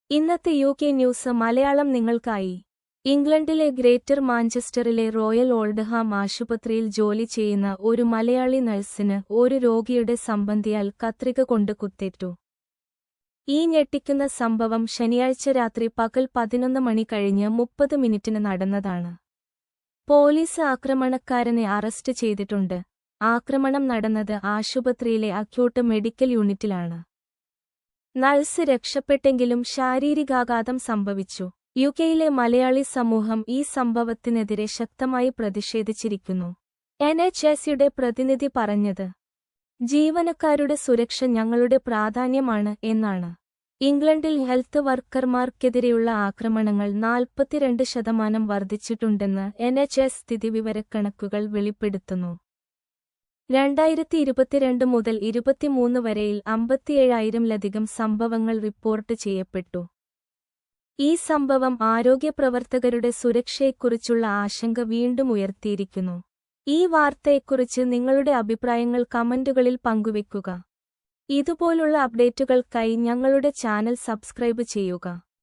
ഇന്നത്തെ UK news Malayalam നിങ്ങൾക്കായി. ഇംഗ്ലണ്ടിലെ ഗ്രേറ്റർ മാഞ്ചസ്റ്ററിലെ റോയൽ ഓൾഡ്ഹാം ആശുപത്രിയിൽ ജോലി ചെയ്യുന്ന ഒരു മലയാളി നഴ്സിന് ഒരു രോഗിയുടെ സംബന്ധിയാൽ കത്രിക കൊണ്ട് കുത്തേറ്റു. ഈ ഞെട്ടിക്കുന്ന സംഭവം ശനിയാഴ്ച രാത്രി പകൽ 11 മണി കഴിഞ്ഞ് 30 മിനിറ്റിന് നടന്നതാണ്. പോലീസ് ആക്രമണക്കാരനെ അറസ്റ്റ് ചെയ്തിട്ടുണ്ട്. ആക്രമണം നടന്നത് ആശുപത്രിയിലെ അക്യൂട്ട് മെഡിക്കൽ യൂണിറ്റിലാണ്. നഴ്സ് രക്ഷപ്പെട്ടെങ്കിലും ശാരീരികാഘാതം സംഭവിച്ചു. യുകെയിലെ മലയാളി സമൂഹം ഈ സംഭവത്തിനെതിരെ ശക്തമായി പ്രതിഷേധിച്ചിരിക്കുന്നു. NHSയുടെ പ്രതിനിധി പറഞ്ഞത്, ജീവനക്കാരുടെ സുരക്ഷ ഞങ്ങളുടെ പ്രാധാന്യമാണ് എന്നാണ്. ഇംഗ്ലണ്ടിൽ ഹെൽത്ത് വർക്കർമാർക്കെതിരെയുള്ള ആക്രമണങ്ങൾ 42% വർദ്ധിച്ചിട്ടുണ്ടെന്ന് NHS സ്ഥിതിവിവരക്കണക്കുകൾ വെളിപ്പെടുത്തുന്നു. 2022 മുതൽ 23 വരെയിൽ 57,000-ലധികം സംഭവങ്ങൾ റിപ്പോർട്ട് ചെയ്യപ്പെട്ടു. ഈ സംഭവം ആരോഗ്യപ്രവർത്തകരുടെ സുരക്ഷയെക്കുറിച്ചുള്ള ആശങ്ക വീണ്ടും ഉയർത്തിയിരിക്കുന്നു. ഈ വാർത്തയെക്കുറിച്ച് നിങ്ങളുടെ അഭിപ്രായങ്ങൾ കമന്റുകളിൽ പങ്കുവെക്കുക. ഇതുപോലുള്ള അപ്ഡേറ്റുകൾക്കായി ഞങ്ങളുടെ ചാനൽ സബ്സ്ക്രൈബ് ചെയ്യുക.